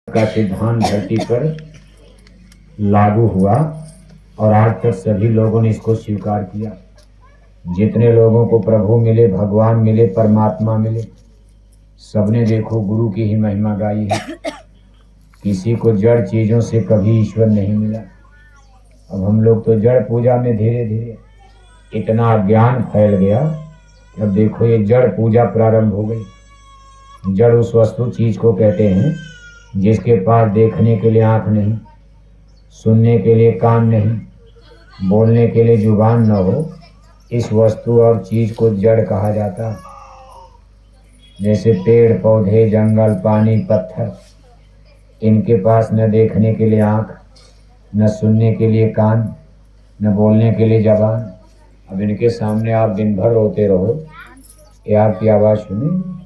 का सिद्धांत धरती पर लागू हुआ और आज तक सभी लोगों ने इसको स्वीकार किया। जितने लोगों को प्रभु मिले, भगवान मिले, परमात्मा मिले, सबने देखो गुरु की ही महिमा गाई है। किसी को जड़ चीजों से कभी ईश्वर नहीं मिला। अब हम लोग तो जड़ पूजा में धीरे धीरे इतना ज्ञान फैल गया कि अब देखो ये जड़ पूजा प्रारंभ हो गई। जड़ उस वस्तु चीज को कहते हैं जिसके पास देखने के लिए आंख नहीं, सुनने के लिए कान नहीं, बोलने के लिए जुबान न हो, इस वस्तु और चीज को जड़ कहा जाता। जैसे पेड़ पौधे, जंगल, पानी, पत्थर, इनके पास न देखने के लिए आंख, न सुनने के लिए कान, न बोलने के लिए जबान। अब इनके सामने आप दिन भर रोते रहो, ये आपकी आवाज़ सुने?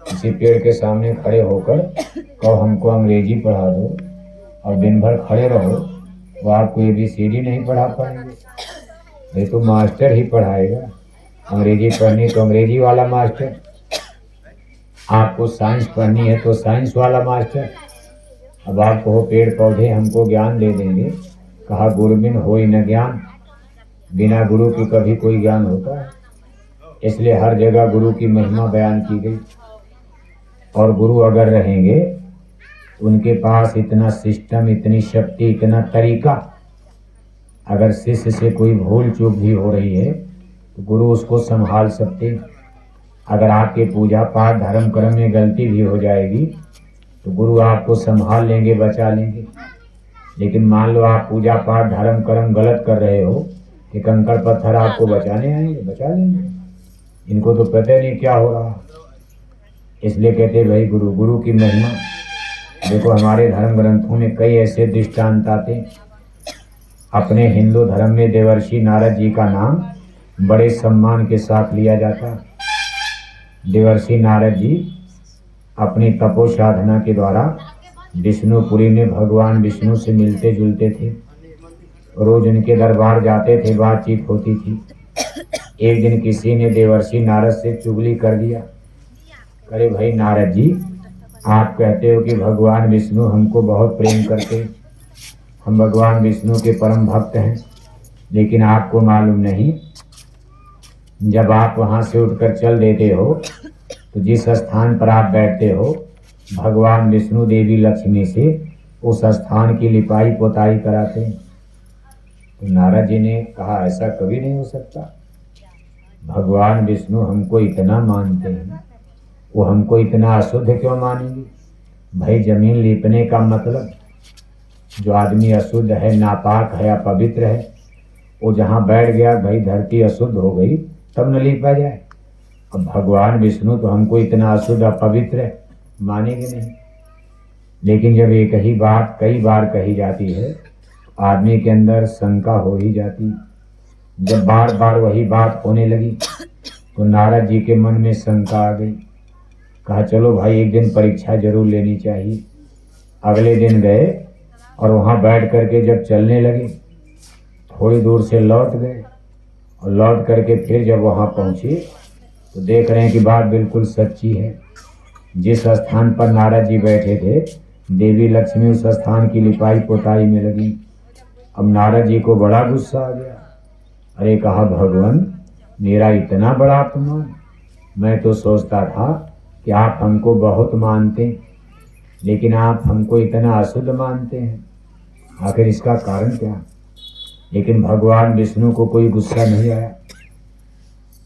किसी पेड़ के सामने खड़े होकर कहो हमको अंग्रेजी पढ़ा दो और दिन भर खड़े रहो, वो आपको ABCD नहीं पढ़ा पाएंगे। ये तो मास्टर ही पढ़ाएगा। अंग्रेजी पढ़नी तो अंग्रेजी वाला मास्टर, आपको साइंस पढ़नी है तो साइंस वाला मास्टर। अब आप कहो पेड़ पौधे हमको ज्ञान दे देंगे, कहा गुरु बिन होई न ज्ञान। बिना गुरु की कभी कोई ज्ञान होता है? इसलिए हर जगह गुरु की महिमा बयान की गई। और गुरु अगर रहेंगे तो उनके पास इतना सिस्टम, इतनी शक्ति, इतना तरीका। अगर शिष्य से कोई भूल चूक भी हो रही है तो गुरु उसको संभाल सकते हैं। अगर आपके पूजा पाठ धर्म कर्म में गलती भी हो जाएगी तो गुरु आपको संभाल लेंगे, बचा लेंगे। लेकिन मान लो आप पूजा पाठ धर्म कर्म गलत कर रहे हो कि कंकड़ पत्थर आपको बचाने आएंगे? बचा लेंगे। इनको तो पता नहीं क्या हो रहा। इसलिए कहते भाई गुरु, गुरु की महिमा। देखो हमारे धर्म ग्रंथों में कई ऐसे दृष्टांत आते। अपने हिंदू धर्म में देवर्षि नारद जी का नाम बड़े सम्मान के साथ लिया जाता। देवर्षि नारद जी अपनी तपो साधना के द्वारा विष्णुपुरी में भगवान विष्णु से मिलते जुलते थे। रोज उनके दरबार जाते थे, बातचीत होती थी। एक दिन किसी ने देवर्षि नारद से चुगली कर दिया। अरे भाई नारद जी, आप कहते हो कि भगवान विष्णु हमको बहुत प्रेम करते, हम भगवान विष्णु के परम भक्त हैं, लेकिन आपको मालूम नहीं, जब आप वहाँ से उठकर चल देते हो तो जिस स्थान पर आप बैठते हो भगवान विष्णु देवी लक्ष्मी से उस स्थान की लिपाई पोताई कराते हैं। तो नारद जी ने कहा ऐसा कभी नहीं हो सकता। भगवान विष्णु हमको इतना मानते हैं, वो हमको इतना अशुद्ध क्यों मानेंगे? भाई जमीन लीपने का मतलब, जो आदमी अशुद्ध है, नापाक है, अपवित्र है, वो जहाँ बैठ गया भाई धरती अशुद्ध हो गई तब न लीपा जाए। अब भगवान विष्णु तो हमको इतना अशुद्ध अपवित्र है, मानेंगे नहीं। लेकिन जब एक ही बात कई बार कही जाती है आदमी के अंदर शंका हो ही जाती। जब बार बार वही बात होने लगी तो नारद जी के मन में शंका आ गई। कहा चलो भाई एक दिन परीक्षा जरूर लेनी चाहिए। अगले दिन गए और वहाँ बैठ करके जब चलने लगे, थोड़ी दूर से लौट गए और लौट करके फिर जब वहाँ पहुँचे तो देख रहे हैं कि बात बिल्कुल सच्ची है। जिस स्थान पर नारद जी बैठे थे देवी लक्ष्मी उस स्थान की लिपाई पोताई में लगी। अब नारद जी को बड़ा गुस्सा आ गया। अरे कहा भगवान, मेरा इतना बड़ा अपमान, मैं तो सोचता था कि आप हमको बहुत मानते, लेकिन आप हमको इतना अशुद्ध मानते हैं, आखिर इसका कारण क्या? लेकिन भगवान विष्णु को कोई गुस्सा नहीं आया।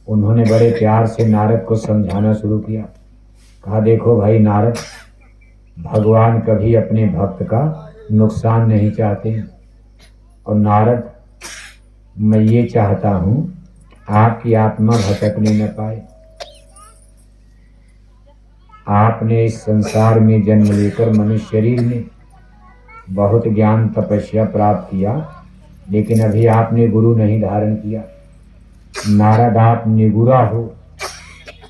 उन्होंने बड़े प्यार से नारद को समझाना शुरू किया। कहा देखो भाई नारद, भगवान कभी अपने भक्त का नुकसान नहीं चाहते। और नारद, मैं ये चाहता हूँ आपकी आत्मा भटकने न पाए। आपने इस संसार में जन्म लेकर मनुष्य शरीर में बहुत ज्ञान तपस्या प्राप्त किया, लेकिन अभी आपने गुरु नहीं धारण किया। नारद, आप निगुरा हो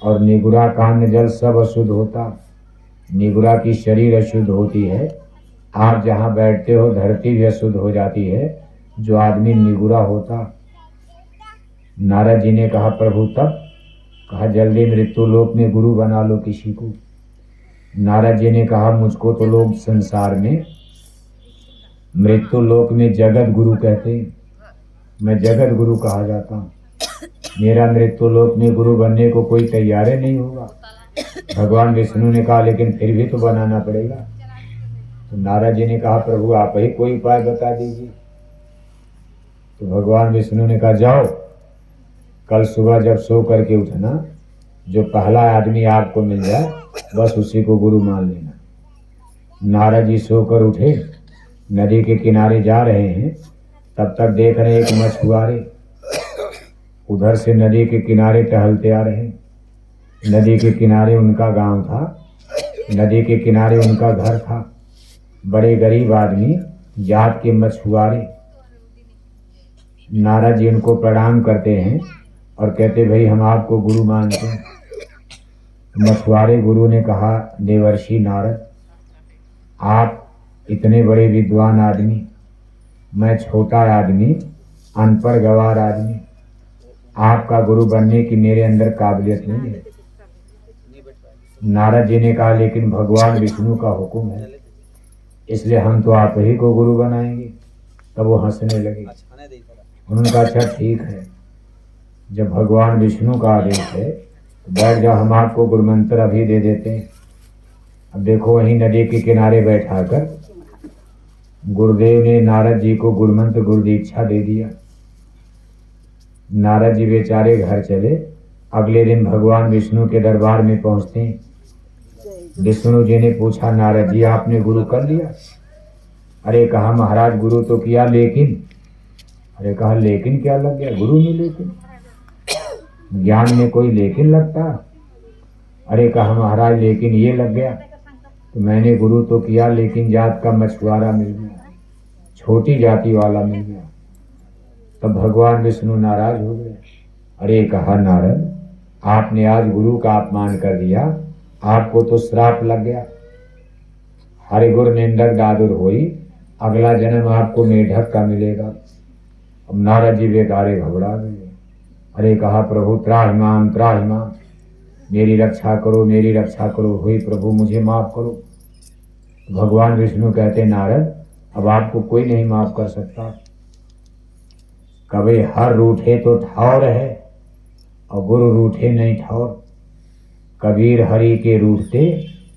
और निगुरा का अन्न जल सब अशुद्ध होता। निगुरा की शरीर अशुद्ध होती है। आप जहाँ बैठते हो धरती भी अशुद्ध हो जाती है जो आदमी निगुरा होता। नारद जी ने कहा प्रभु तब? कहा जल्दी मृत्यु लोक में गुरु बना लो किसी को। नारद जी ने कहा मुझको तो लोग संसार में मृत्यु लोक में जगत गुरु कहते हैं, मैं जगत गुरु कहा जाता हूँ। मेरा मृत्यु लोक में गुरु बनने को कोई तैयार नहीं होगा। भगवान विष्णु ने कहा लेकिन फिर भी तो बनाना पड़ेगा। तो नारद जी ने कहा प्रभु आप ही कोई उपाय बता दीजिए। तो भगवान विष्णु ने कहा जाओ कल सुबह जब सो करके उठना, जो पहला आदमी आपको मिल जाए बस उसी को गुरु मान लेना। नारद जी सोकर उठे, नदी के किनारे जा रहे हैं, तब तक देख रहे एक मछुआरे उधर से नदी के किनारे टहलते आ रहे हैं। नदी के किनारे उनका गांव था, नदी के किनारे उनका घर था। बड़े गरीब आदमी, जात के मछुआरे। नारद जी उनको प्रणाम करते हैं और कहते भाई हम आपको गुरु मानते हैं। मछुआरे गुरु ने कहा देवर्षि नारद, आप इतने बड़े विद्वान आदमी, मैं छोटा आदमी, अनपढ़ गंवार आदमी, आपका गुरु बनने की मेरे अंदर काबिलियत नहीं है। नारद जी ने कहा लेकिन भगवान विष्णु का हुक्म है, इसलिए हम तो आप ही को गुरु बनाएंगे। तब वो हंसने लगे। उन्होंने कहा अच्छा ठीक है, जब भगवान विष्णु का आदेश है तो बैठ जाओ, हम आपको गुरुमंत्र अभी दे देते हैं। अब देखो वहीं नदी के किनारे बैठाकर गुरुदेव ने नारद जी को गुरुमंत्र गुरु दीक्षा दे दिया। नारद जी बेचारे घर चले। अगले दिन भगवान विष्णु के दरबार में पहुंचते हैं। विष्णु जी ने पूछा नारद जी आपने गुरु कर लिया? अरे कहा महाराज गुरु तो किया लेकिन। अरे कहा लेकिन क्या लग गया? गुरु में लेकिन? ज्ञान में कोई लेकिन लगता? अरे कहा महाराज लेकिन ये लग गया, तो मैंने गुरु तो किया लेकिन जात का मछुआरा मिल गया, छोटी जाति वाला मिल गया। तब भगवान विष्णु नाराज हो गए। अरे कहा नारद आपने आज गुरु का अपमान कर दिया, आपको तो श्राप लग गया। हरि गुरु निंदक दादुर होई, अगला जन्म आपको मेढक का मिलेगा। अब नारद जी बेकारे घबरा गए। अरे कहा प्रभु त्राहिमाम त्राहिमाम, मेरी रक्षा करो मेरी रक्षा करो, हुई प्रभु मुझे माफ करो। भगवान विष्णु कहते नारद अब आपको कोई नहीं माफ कर सकता। कभी हर रूठे तो ठौर है और गुरु रूठे नहीं ठौर। कबीर हरि के रूठते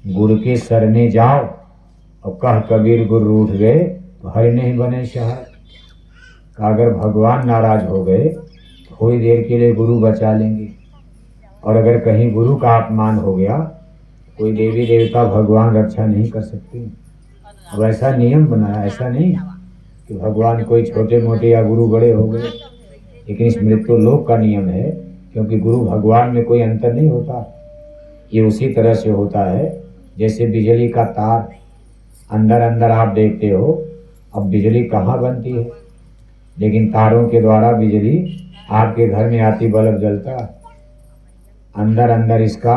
गुरु के सरने जाओ, और कह कबीर गुरु रूठ गए तो हरि नहीं बने शहर। अगर भगवान नाराज हो गए थोड़ी देर के लिए गुरु बचा लेंगे, और अगर कहीं गुरु का अपमान हो गया कोई देवी देवता भगवान रक्षा नहीं कर सकते। अब ऐसा नियम बनाया, ऐसा नहीं कि भगवान कोई छोटे मोटे या गुरु बड़े हो गए, लेकिन इस मृत्यु लोक का नियम है, क्योंकि गुरु भगवान में कोई अंतर नहीं होता। ये उसी तरह से होता है जैसे बिजली का तार, अंदर अंदर आप देखते हो अब बिजली कहाँ बनती है, लेकिन तारों के द्वारा बिजली आपके घर में आती, बल्ब जलता। अंदर अंदर इसका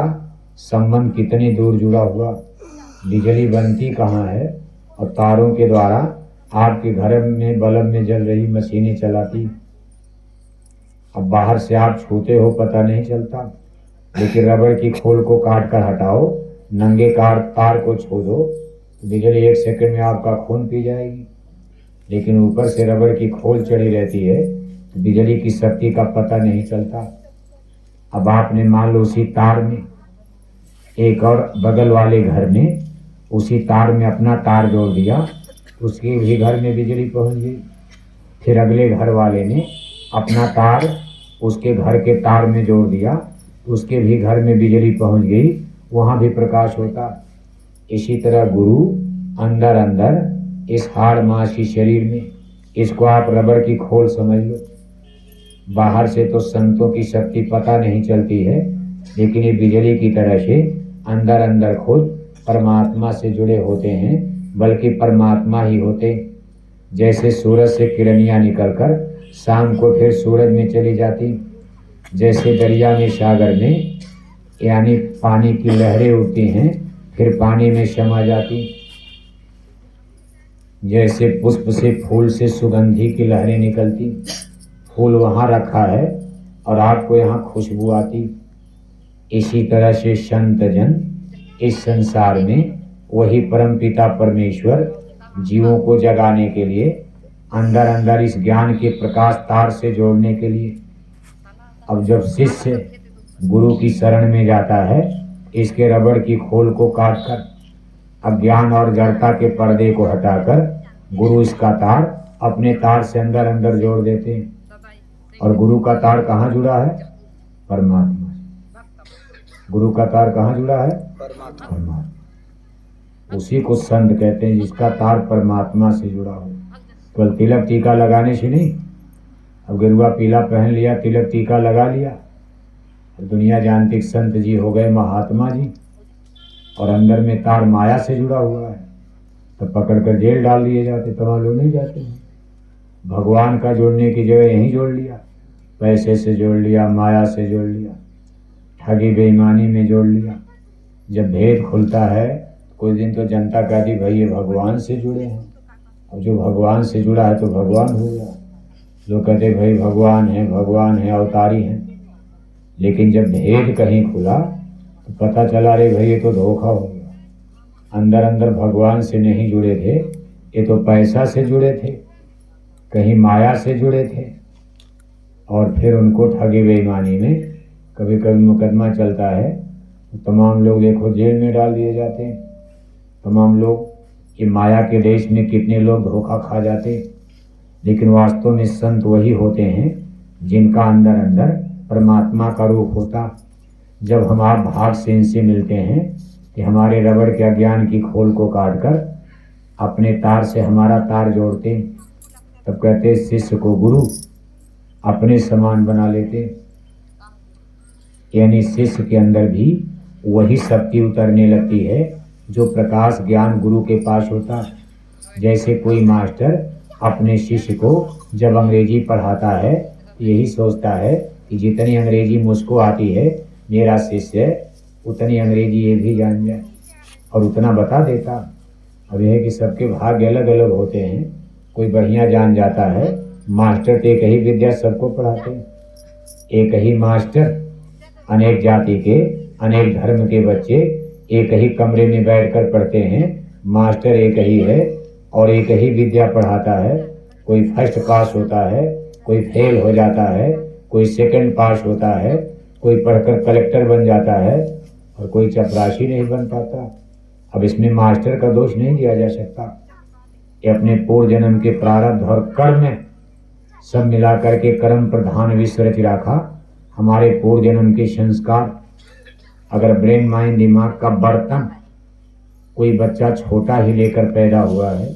संबंध कितनी दूर जुड़ा हुआ, बिजली बनती कहाँ है और तारों के द्वारा आपके घर में बल्ब में जल रही मशीनें चलाती। अब बाहर से आप छूते हो पता नहीं चलता, लेकिन रबड़ की खोल को काट कर हटाओ, नंगे तार को छू दो तो बिजली 1 सेकंड में आपका खून पी जाएगी। लेकिन ऊपर से रबड़ की खोल चढ़ी रहती है तो बिजली की शक्ति का पता नहीं चलता। अब आपने मान लो उसी तार में एक और बगल वाले घर में उसी तार में अपना तार जोड़ दिया, उसके भी घर में बिजली पहुंच गई। फिर अगले घर वाले ने अपना तार उसके घर के तार में जोड़ दिया, उसके भी घर में बिजली पहुंच गई, वहां भी प्रकाश होता। इसी तरह गुरु अंदर अंदर इस हाड़ मांसी शरीर में, इसको आप रबड़ की खोल समझ लो। बाहर से तो संतों की शक्ति पता नहीं चलती है, लेकिन ये बिजली की तरह से अंदर अंदर खुद परमात्मा से जुड़े होते हैं, बल्कि परमात्मा ही होते। जैसे सूरज से किरणियां निकलकर शाम को फिर सूरज में चली जाती, जैसे दरिया में सागर में यानी पानी की लहरें उठती हैं फिर पानी में समा जाती, जैसे पुष्प से फूल से सुगंधी की लहरें निकलती, फूल वहाँ रखा है और आपको यहाँ खुशबू आती। इसी तरह से संत जन इस संसार में वही परम पिता परमेश्वर जीवों को जगाने के लिए, अंदर अंदर इस ज्ञान के प्रकाश तार से जोड़ने के लिए। अब जब शिष्य गुरु की शरण में जाता है, इसके रबड़ की खोल को काटकर, अज्ञान और जड़ता के पर्दे को हटाकर गुरु इसका तार अपने तार से अंदर अंदर जोड़ देते हैं। और गुरु का तार कहाँ जुड़ा है? परमात्मा से। गुरु का तार कहाँ जुड़ा है? परमात्मा। उसी को संत कहते हैं, जिसका तार परमात्मा से जुड़ा हो। केवल तिलक टीका लगाने से नहीं। अब गेरुआ पीला पहन लिया, तिलक टीका लगा लिया, और दुनिया जानती संत जी हो गए महात्मा जी, और अंदर में तार माया से जुड़ा हुआ है, तो पकड़ कर जेल डाल दिए जाते, तमाम लोग नहीं जाते हैं। भगवान का जोड़ने की जगह यहीं जोड़ लिया, पैसे से जोड़ लिया, माया से जोड़ लिया, ठगी बेईमानी में जोड़ लिया। जब भेद खुलता है, कुछ दिन तो जनता कहती भाई ये भगवान से जुड़े हैं। अब जो भगवान से जुड़ा है तो भगवान हो गया। लोग कहते भाई भगवान है, अवतारी हैं। लेकिन जब भेद कहीं खुला तो पता चला रे भाई ये तो धोखा हो गया। अंदर अंदर भगवान से नहीं जुड़े थे, ये तो पैसा से जुड़े थे, कहीं माया से जुड़े थे, और फिर उनको ठगी बेईमानी में कभी कभी मुकदमा चलता है तो तमाम लोग देखो जेल में डाल दिए जाते हैं। तमाम लोग ये माया के देश में कितने लोग धोखा खा जाते। लेकिन वास्तव में संत वही होते हैं जिनका अंदर अंदर परमात्मा का रूप होता। जब हम आप भाग से इनसे मिलते हैं कि हमारे रबड़ के अज्ञान की खोल को काट कर अपने तार से हमारा तार जोड़ते, तब कहते शिष्य को गुरु अपने समान बना लेते। यानी शिष्य के अंदर भी वही शक्ति उतरने लगती है जो प्रकाश ज्ञान गुरु के पास होता। जैसे कोई मास्टर अपने शिष्य को जब अंग्रेजी पढ़ाता है, यही सोचता है कि जितनी अंग्रेजी मुझको आती है मेरा शिष्य उतनी अंग्रेजी ये भी जान जाए, और उतना बता देता। अब यह है कि सबके भाग्य अलग अलग होते हैं। कोई बढ़िया जान जाता है। मास्टर तो एक ही विद्या सबको पढ़ाते हैं, एक ही मास्टर, अनेक जाति के अनेक धर्म के बच्चे एक ही कमरे में बैठकर पढ़ते हैं। मास्टर एक ही है और एक ही विद्या पढ़ाता है। कोई फर्स्ट पास होता है, कोई फेल हो जाता है, कोई सेकंड पास होता है, कोई पढ़कर कलेक्टर बन जाता है, और कोई चपरासी नहीं बन पाता। अब इसमें मास्टर का दोष नहीं दिया जा सकता। ये अपने पूर्व जन्म के प्रारब्ध और कर्म सब मिलाकर के कर्म प्रधान विश्व रच रखा। हमारे पूर्व जन्म के संस्कार, अगर ब्रेन माइंड दिमाग का बर्तन कोई बच्चा छोटा ही लेकर पैदा हुआ है,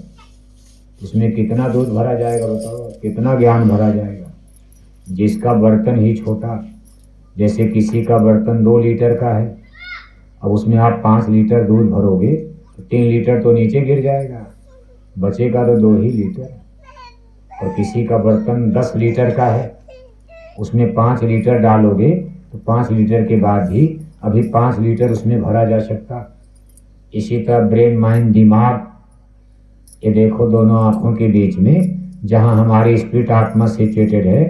इसमें कितना दूध भरा जाएगा बताओ, कितना ज्ञान भरा जाएगा। जिसका बर्तन ही छोटा, जैसे किसी का बर्तन 2 लीटर का है, अब उसमें आप 5 लीटर दूध भरोगे तो 3 लीटर तो नीचे गिर जाएगा, बचेगा तो 2 ही लीटर। और किसी का बर्तन 10 लीटर का है, उसमें 5 लीटर डालोगे तो 5 लीटर के बाद भी अभी 5 लीटर उसमें भरा जा सकता। इसी तरह ब्रेन माइंड दिमाग, ये देखो दोनों आंखों के बीच में जहां हमारी स्पिरिट आत्मा सिचुएटेड है,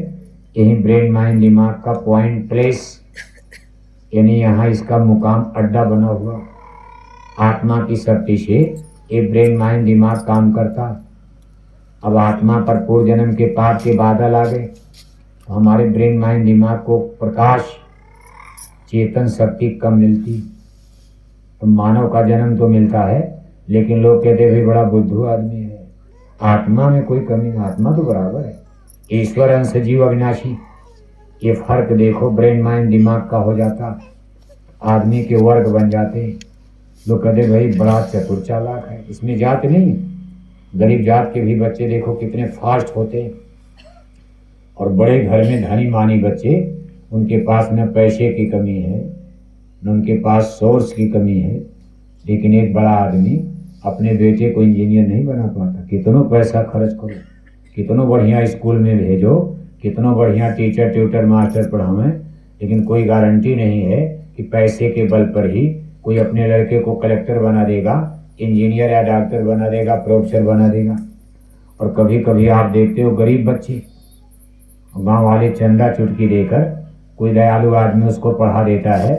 यही ब्रेन माइंड दिमाग का पॉइंट प्लेस, यानी यहाँ इसका मुकाम अड्डा बना हुआ। आत्मा की शक्ति से ये ब्रेन माइंड दिमाग काम करता। अब आत्मा पर पूर्व जन्म के पाप के बादल आ गए तो हमारे ब्रेन माइंड दिमाग को प्रकाश चेतन शक्ति कम मिलती। तो मानव का जन्म तो मिलता है, लेकिन लोग कहते भाई बड़ा बुद्धू आदमी है, आत्मा में कोई कमी नहीं, आत्मा तो बराबर है। ईश्वर अंश जीव अविनाशी, ये फर्क देखो ब्रेन माइंड दिमाग का हो जाता, आदमी के वर्ग बन जाते। लोग कहते भाई बड़ा चतुर चालाक है, इसमें जात नहीं। गरीब जात के भी बच्चे देखो कितने फास्ट होते, और बड़े घर में धनी मानी बच्चे, उनके पास न पैसे की कमी है न उनके पास सोर्स की कमी है, लेकिन एक बड़ा आदमी अपने बेटे को इंजीनियर नहीं बना पाता। कितनों पैसा खर्च करो, कितनों बढ़िया स्कूल में भेजो, कितनों बढ़िया टीचर ट्यूटर मास्टर पढ़ावें, लेकिन कोई गारंटी नहीं है कि पैसे के बल पर ही कोई अपने लड़के को कलेक्टर बना देगा, इंजीनियर या डॉक्टर बना देगा, प्रोफेसर बना देगा। और कभी कभी आप देखते हो गरीब बच्चे, गांव वाले चंदा चुटकी देकर कोई दयालु आदमी उसको पढ़ा देता है,